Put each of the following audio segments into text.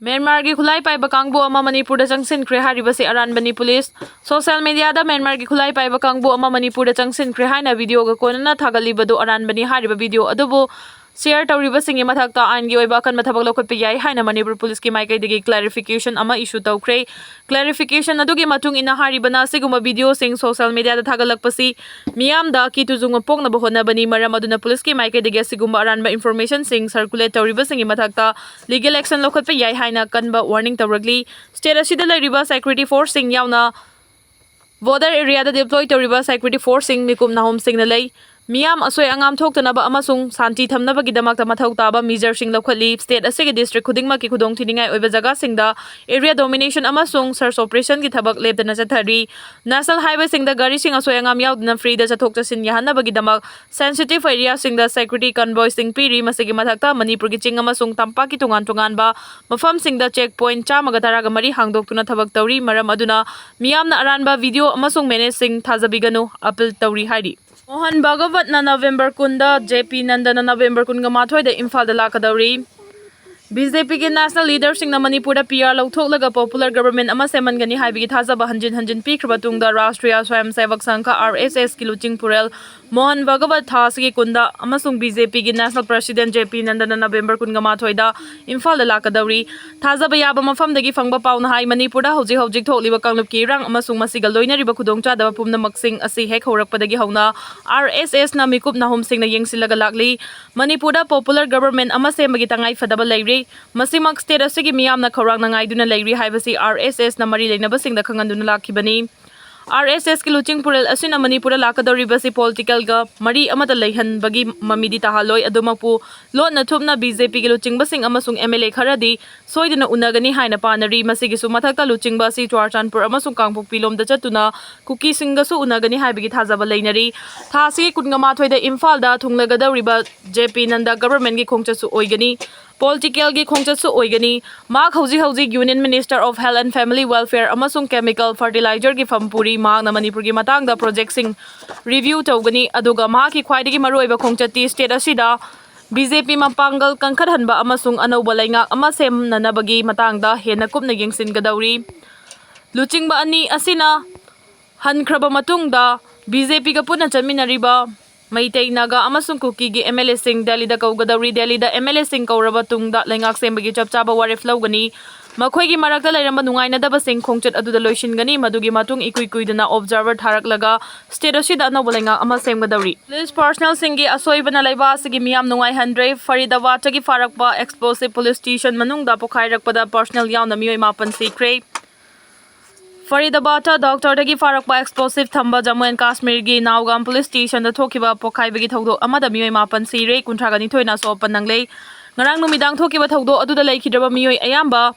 Myanmar ki Khutlai Paiba Pareng2 ama Manipur da Changsillakle haribasi aranbani police social media da Myanmar ki Khutlai Paiba Pareng2 ama Manipur da Changsillakle Haina video ga konana thagalibadu aranbani hariba video adubu Sire tawribasingi mathakta aingi oiba akanba thabak lokotpa yai haina Manipur police ki maikaidagi clarification ama issue tawkhre clarification adugi matung ina haribana siguma video sing social media da thagalakpasi miyam da ki tuzunga pokna bahona bani maram aduna police ki maikaidagi siguma aranba information sing circulate tawribasingi mathakta legal action lokotpa yai haina kanba warning tawragli state asida lairiba security force sing yauna border area da deploy tawriba security force sing mikum nahom sing na lei Miyam asoi angam thoktanaba amasung santi thamnabagi damakta mathau taba measure sing lakhali state asigi district khudingma ki khudong thiningai oiba jaga singda area domination amasung search operation ki thabak lepdana chathari national highway singda gari sing asoi angam yaudna free da chathok chasin yahanabagi damak sensitive area singda security convoy sing piri masigi mathakta Manipur ki ching amasung tampa ki tungan ba mafam singda checkpoint chamaga taraga mari hangdoktuna thabak tawri maram aduna miyamna aranba video amasung manage sing thajabiganu appeal tawri hari Mohan Bhagavat na November kunda JP Nanda na November kunga mathoy da Imphal da lakadawri BJP ki national leader sing na Manipur da PR lauthok popular government ama seman gani haibi thajaba hanjin pikraba tungda Rashtriya Swayam Sevak Sangha RSS ki luching purel Mohan Bhagavat thasgi kunda amasung BJP ki national president JP Nanda na November kunga mathoy da Imphal da lakadawri thajaba yaba mafam dagi fangba pauna hai Manipur da hojik thokliba kanglup ki rang amasung masigal loinariba khudongcha da pumnamak sing asi hek horakpadagi hauna RSS na mikup nahom sing na Changsillakle Manipur da popular government ama semagi tangai fadaba lairi Masimak state asigi miyamna khawrang nangai duna lairi haibasi RSS na mari leinaba singda khanganduna lakhibani RSS ki luching purel asina Manipur lakadori basi political ga mari amata leihan bagi mamidi tahaloi adumapu lot na thupna BJP ki luching basing amasung MLA kharadi soidina unagani haina panari masigi su mathakta luching basi Chwarchanpur amasung Kangpok pilom da chatuna kuki singa su unagani haibigi thajaba leinari thasi kunga mathoi da Imphal da thunglagadori ba JP Nanda government ki khongcha su oigani Political gi khongchatsu oigani mak hauji Union Minister of Health and Family Welfare amasung Chemical Fertilizer gi fampuri mak na Manipur gi matang da project sing review tawgani aduga ma ki khwaidagi maroiba khongchati state asida BJP mapangal kangkhathanba amasung anauba laingak ama semnanabagi matang da hena kupna yengsin gadawri luchingba ani asina hankraba matung da BJP ga puna chaminariba Maitai Naga amasung Kuki gi MLA sing Delhi da kaugadawri Delhi da MLA sing kauraba tungda lengak sembagi chapchaba warif lawgani makhoi gi marakta lairamba nungaina daba sing khongchat aduda loishin gani madugi matung ikui dana observer tharaklaga state asida anoba lenga ama semgadawri police personnel singi asoibana laiba sigi miyam nungai handre Faridabad gi farakpa explosive police station manungda pokhairakpada personnel yauna miyoi mapan sikre Faridabad doctor dagi farakpa explosive thamba Jammu and Kashmir gi Naugam police station da thokiba Pokhaibagi thawdo amada miyoi mapan Sire kuntragani thoina so pananglei ngarang numidang thokiba thawdo aduda leikhidaba miyoi ayamba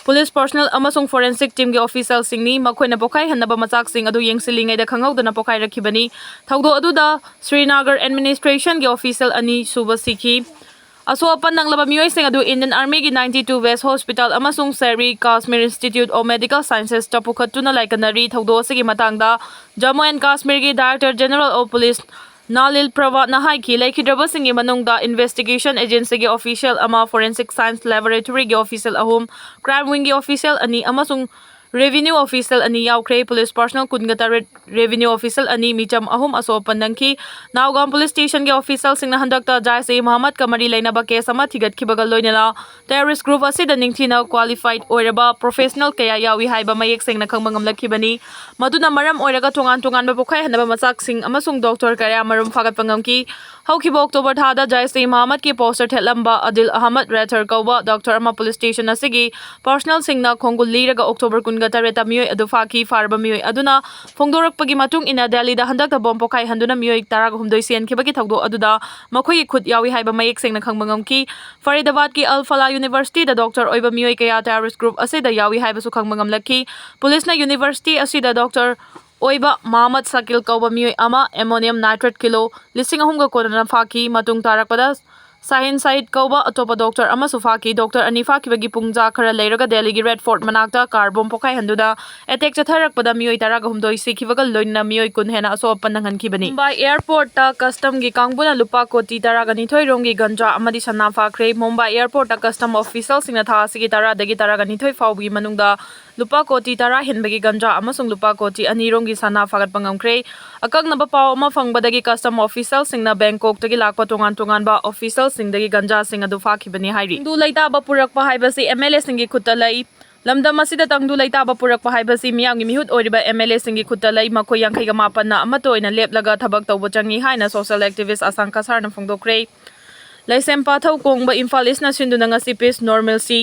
police personnel amasung forensic team gi official singni makhoina pokhai hanaba machak sing adu yengsilingai da khangau dana pokhai rakhibani thawdo aduda Srinagar administration gi official ani suba sikhi Aso apan nang laba miyoi sing adu Indian Army gi 92 West Hospital amasung Sire Kashmir Institute of Medical Sciences tapukhatuna laikanari thawdo sigi matangda Jammu and Kashmir gi Director General of Police Nalil Prawat na haiki laikhidraba singi manungda investigation agency gi official ama forensic science laboratory gi official ahum crime wing gi official ani amasung Revenue official ani yaukre police personnel kungata revenue official ani micham ahum aso pandangki Naugam police station ge official singna handakta Jaise Muhammad kamari lainaba case ama thigat khibagal loinala terrorist group asida ningthina qualified oiraba professional kaya yawi haiba mayek singna khangmangam lakhibani maduna maram oiraga tongan ba pokhai hanaba machak sing amasung doctor kaya marum fagat pangamki haukiba October thada Jaise Muhammad ki poster thelamba Adil Ahmad Rathar kauba doctor ama police station asigi personal singna khongul liraga October tareta miyoi adu faki farba miyoi aduna phongdorakpagi matung ina Delhi da handakta bom pokhai handuna miyoi taraga humdoi sian khibagi thawdo aduda makhoi khut yawi haiba mayek sengna khangmangam ki Faridabad ki Al Falah University da doctor oiba miyoi kaya terrorist group asida yawi haiba su khangmangam lakhi police na university asida doctor Oiba Muhammad Sakil kauba miyoi ama ammonium nitrate kilo lising ahumga kodana faki matung tarakpada Sahin Said Kauba atopa doctor amasu faki doctor ani fakibagi pungja khara leiraga Delhi gi Red Fort manakta car bomb Pokhaibada attack chatharakpada mioi taraga humdoi sikhibaga loina mioi kun hena aso pananghankibani Mumbai airport ta custom gi kangbuna lupa koti taraga ni thoi rongi ganja amadi sanna fakre Mumbai airport ta custom official singna tha sigi tara dagi taraga ni thoi fawgi manungda lupa koti tara hinbagi ganja amasung lupa koti ani rongi sanna fagat pangamkre akaknaba paw ama fangbadagi custom official singna Bangkok tagi lakpa tongan ba official singdagi ganja sing adu fakibani hairi du leitaba purakpa haibasi MLA singi khutalai lamdam asida tangdu leitaba purakpa haibasi miyamgi mihut oiriba MLA singi khutalai makoi yankhai ga mapanna amato ina leplaga thabak tawbo changi haina social activist asangka sarna phongdokre laisempa thau kongba Imphal East na sinduna ngasi peace normalcy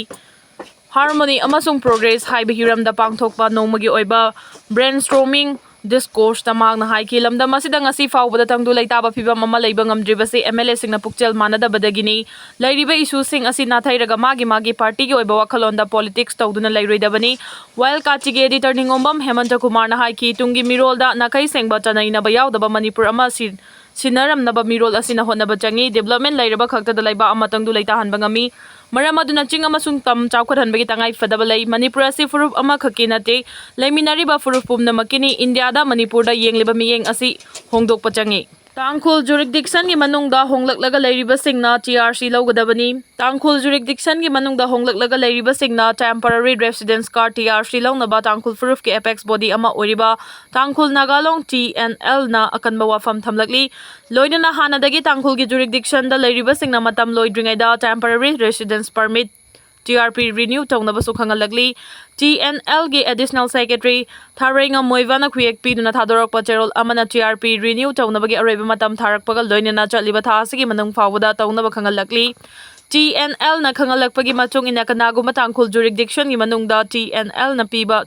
harmony amasung progress haiba hiramda pangthokpa nongmagi oiba brainstorming discourse tamagna haiki lamdam asida ngasi fawbada tangdu leitaba phibam ama leiba ngamdribasi MLA singna pukchel manadabadagini lairiba issue sing asi nathairaga magi party gi oiba wakhalonda politics tawduna lairoidabani while kachigi editor ningombam Hemanta Kumar na haiki tungi mirolda nakai sengba chanaina ba yaudaba Manipur ama sinaramnaba mirol asina hotnaba changi development lairaba khakta da laiba ama tangdu leita hanba ngami maram aduna ching amasung tam chawkhathanbagi tangai fadaba lei Manipur asi furup ama khaki nate laiminariba furup pumna makini India da Manipur da yengliba miyeng asi hongdok pachangi Tangkhul jurisdiction gi manungda honglaklaga leiriba singna TRC logadabani Tangkhul jurisdiction gi manungda honglaklaga leiriba singna temporary residence card TRC lawnaba Tangkhul furup ki apex body ama oriba Tangkhul Nagalong TNL na akanba wafam thamlakli loinana hanadagi Tangkhul gi jurisdiction da leiriba singna matam loidringai da temporary residence permit TRP renew tawnaba su khangalakli TNL gi additional secretary Tharenga Moivana khuyek piduna thadorakpa cherol amana TRP renew tawnaba gi araiba matam tharakpaga loinana chatliba tha asigi manung fawada tawnaba khangalakli TNL na khangalakpagi machung ina kanaguma Tangkhul jurisdiction gi manungda TNL na piba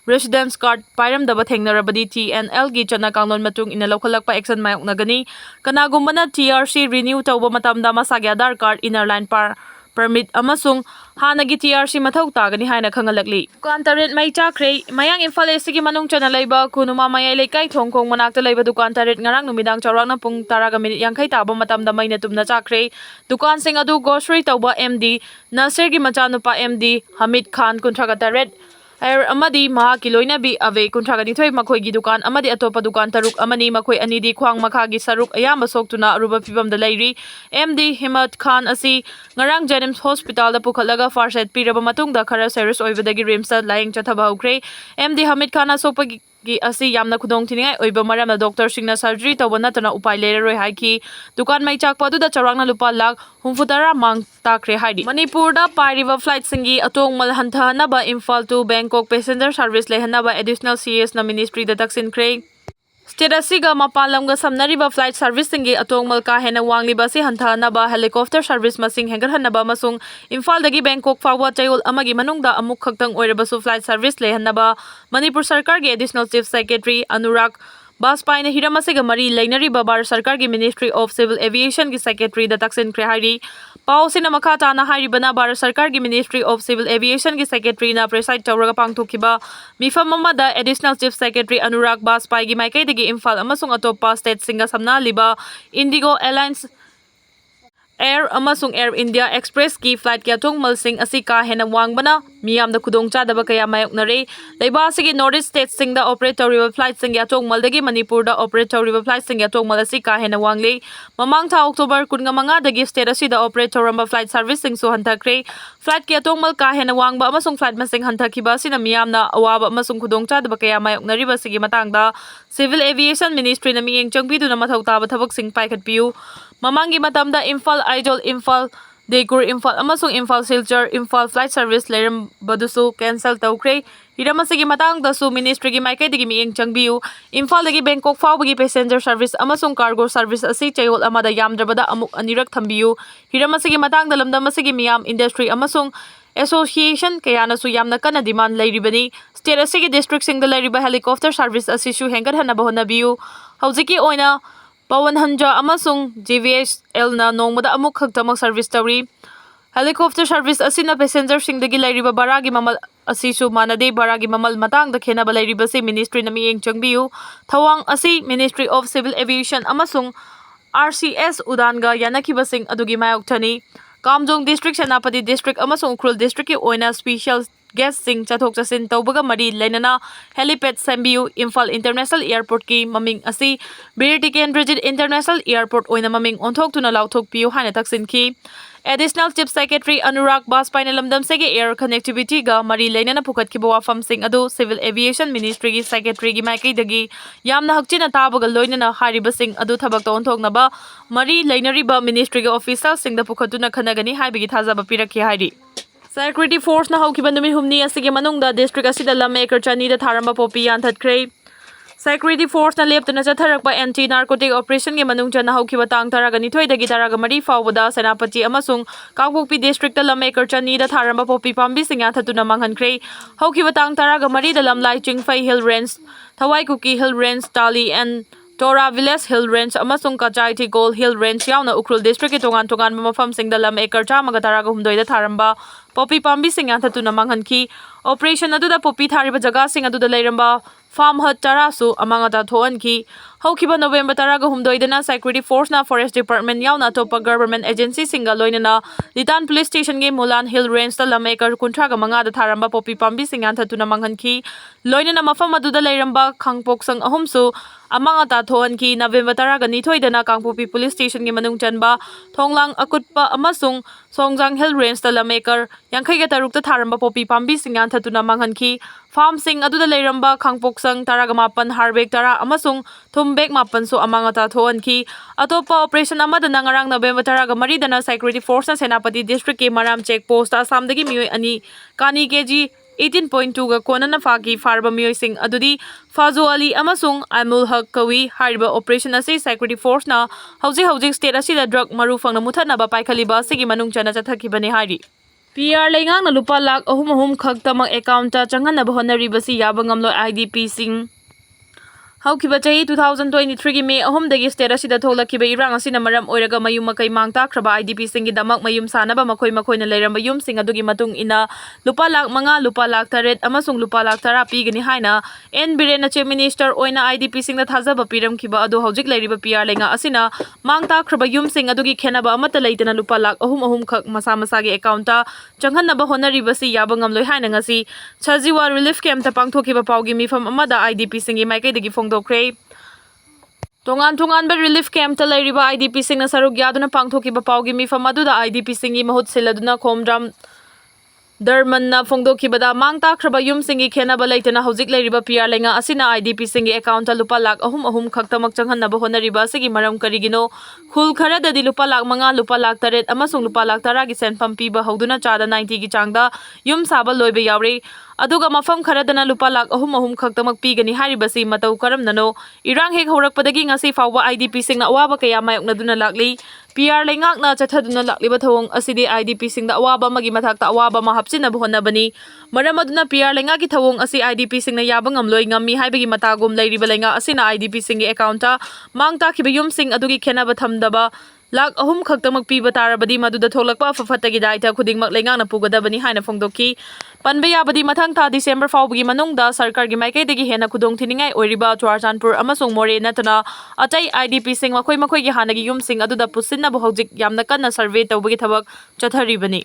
residence card pairamdaba thengnarabadi TNL gi chana kanglon matung ina lokhalakpa action mayoknagani kanagumana TRC renew tawba matamda masagi Aadhaar card inner line permit amasung hanagi TRC mathau tagani haina khangalakli dukan taret mai chakre mayang Imphal East gi manung chana leiba kunuma mayai lekai thongkhong manakta leiba dukan taret ngarang numidang chawrakna pung taraga minute yankhai taba matamda maina tumna chakre dukan sing adu grocery tawba MD Nasir gi machanupa MD Hamid Khan kunthraga taret Air amadi mahaki loinabi ave kunthraga nithoi makhoi gi dukan amadi atopa dukan taruk amani makhoi anidi khwang makhagi saruk ayamba soktuna aruba phibam da leiri MD Hamid Khan asi ngarang Jenims Hospital da pukhalaga first aid piraba matungda khara serious oibadagi rims da laing chathaba hokre MD Hamid Khan asopa gi asi yamna khudong thiningai oiba maramna doctor singna surgery tawba natana upai leraroi haiki dukan mai chakpa du da charakna lupa lakh 64 mang takre haidi Manipur da pairiba flight singi atongmal hanthanaba Imphal to Bangkok passenger service lehanaba additional CS na ministry da taksin kre State asiga mapalamga samnariba flight service singi atongmal ka hena wangliba si hanthanaba helicopter service masing hengarhanaba masung Imphal dagi Bangkok fawa chayol amagi manungda amuk khaktang oirabasu flight service lehanaba Manipur Sarkar gi additional chief secretary Anurag Baspai na hiramasiga mari lainariba Bharat Sarkar gi Ministry of Civil Aviation gi secretary da taksin kre hairi Pau sina makata na haribana Bharat Sarkar gi Ministry of Civil Aviation gi secretary na preside tawraga pangthokhiba mifam amada additional chief secretary Anurag Baspai gi maikai dagi Imphal amasung atopa state singa samna liba Indigo Airlines Air amasung Air India Express ki flight kya tongmal sing asi ka hena wangbana miyamda khudong chadaba kaya mayoknare leiba asigi Northeast state singda operatorial flight sing ya tongmal dagi Manipur da operatorial flight sing ya tongmal asi ka hena wangle mamang tha October 15 dagi state asida operatoramba flight service sing su hanthakre flight kya tongmal ka hena wangba amasung flight masing hanthakhiba sina miyamna awaba amasung khudong chadaba kaya mayoknariba sigi matangda Civil Aviation Ministry na miyeng changpiduna mathau taba thabak sing paikhatpiu Mamangi matamda Imphal Idol Imphal Degur Imphal amasung Imphal Silchar Imphal flight service leram badusu cancel tawkre hiramasigi matangda su ministry gi maikai digi miyeng changbiu Imphal dagi Bangkok fawbagi passenger service amasung cargo service asi chayol amada yamdrabada amuk anirak thambiu hiramasigi matangda lamdamasigi miyam industry amasung association kayana su yamna kana demand leiribani state asigi district singda leiriba helicopter service asi su hengar hanaba honabiu haujiki oina Pawan Hanja amasung JVSL na nongmada amuk khagtamak service tawri helicopter service asina passenger singdagi lairiba baragi mamal asisu manade baragi mamal matangda khenaba lairiba se ministry na miyeng changbiu thawang asi Ministry of Civil Aviation amasung RCS Udanga yanakibasing adugi mayokthani Kamjong District Senapati District amasung Ukrul District ki oina special guest sing chathok chasin tawbaga mari lainana helipad Sambiu Imphal International Airport ki maming asi Birti Kendrejit International Airport oina maming onthok tuna lauthok piu haina taksin ki Additional Chief Secretary Anurag Baspai Lamdam Sege Air Connectivity ga mari lainana phukat ki wafam sing adu Civil Aviation Ministry gi Secretary gi maikei dagi yamna hakchina tabaga loinana hariba sing adu thabak ta onthoknaba mari lainariba ministry gi official sing da phukhatuna khanagani haibigi thajaba pirakhi hairi Security Force na haukiba numi humni asige manungda district asida lam acre chani da tharamba popi yanthatkre Security Force na leptuna chatharakpa anti narcotic operation ge manung chana haukiba tang taraga nithoi dagi taraga mari fawbada senapati amasung Kangpokpi district lam acre chani da tharamba popi pambi singa thatuna manghankre haukiba tang taraga mari da lam lai chingfai hill range Thawai Kuki hill range Tali and Tora Village Hill Range amasung Kachai Gold Hill Range yauna Ukrul District ki tongan mafam sing da lam acre chamaga taraga humdoi da tharamba popi pambi sing yanthatuna manghanki operation aduda popi thariba jaga sing aduda leiramba farm hut tarasu amanga ta thoan ki haukiba November taraga humdoidana Security Force na Forest Department yauna topa government agency singa loinana Litan Police Station ge Mulan Hill Range ta lam acre kuntraga manga da tharamba popi pambi sing yanthatuna manghanki loinana mafam aduda leiramba Khangpok sang ahumsu amanga ta thoan ki November taraga nithoidana Kangpokpi Police Station ge manung chanba thonglang akutpa amasung Songjang Hill Range ta lam acre yankhai ga taruk ta tharamba popi pambi sing yanthatuna manghanki farm sing aduda leiramba Khangpok sang taraga mapan harbek tara amasung thumbek mapan so amanga ta thoan ki atopa operation amada nangarang November taraga mari dana Security Force na Senapati District ke Maram check post asam dagi mioi ani kani kg 18.2 ga konana fagi farba mioi sing adudi Fazu Ali amasung Amul Haq Kawi hariba operation asi Security Force na hauji state asida drug maru fangna muthana ba paikhaliba sigi manung chana chathakibani hari PR lengang na lupa lak ahum khaktamang account ta changhana bahonari basi yabangamlo IDP sing Haukiba chahi 2023 gi May ahum dagi state asida tholakiba irang asina maram oiraga mayum makai mangta khraba IDP singi damak mayum sanaba makoi na leiramba yum sing adugi matung ina lupa lak manga lupa lak taret amasung lupa lak tara pigani haina N Birena Chief Minister oina IDP sing da thajaba piram kiba adu hojik leiriba PR lenga asina mangta khraba yum sing adugi khenaba amata leitana lupa lak ahum khak masa gi account ta changhanna ba honari basi yabangam loi haina ngasi chajiwa relief camp ta pangthokiba pawgi mifam amada IDP singi maikai dagi Tongan ba relief camp ta leiriba IDP sing na sarug yaduna pangthokiba pawgi mifam aduda IDP singi mahut siladuna khomdram Darman na phongdokibada mangta khraba yum singi khena ba leitana hojik leiriba PR lenga asina IDP singi account ta lupa lak ahum khaktamak changhanna ba honariba sigi maram karigino khul khara da lupa lak manga lupa lak taret amasung lupa lak tara gi senfam piba hoduna chada 90 gi changda yum saba loibe yauri aduga mafam kharadana lupa lak ahum khaktamak pigani haribasi matau karamnano irang hek horakpadagi ngasi fawba IDP singna awaba kaya mayokna duna lakli PR lengak na chathaduna lakliba thawong asidi IDP singda awaba magi mathakta awaba ma hapchina bhonna bani maram aduna PR lenga ki thawong asi IDP singna yabangam loi ngammi haibagi matagum leiriba lenga asina IDP singi account ta mangta khibiyum sing adugi khena ba thamdaba lak ahum khaktamak piba tarabadi maduda tholakpa fafatagi daita khudingmak lengang na pugadabani haina phongdoki panbe yabadi mathang tha December fawbagi manungda sarkar gi maikei dagi hena khudong thiningai oiriba Churachandpur amasung More natana atai IDP sing makoi gi hanagi yum sing aduda pusinna bo hojik yamna kanna survey tawbagi thabak chatharibani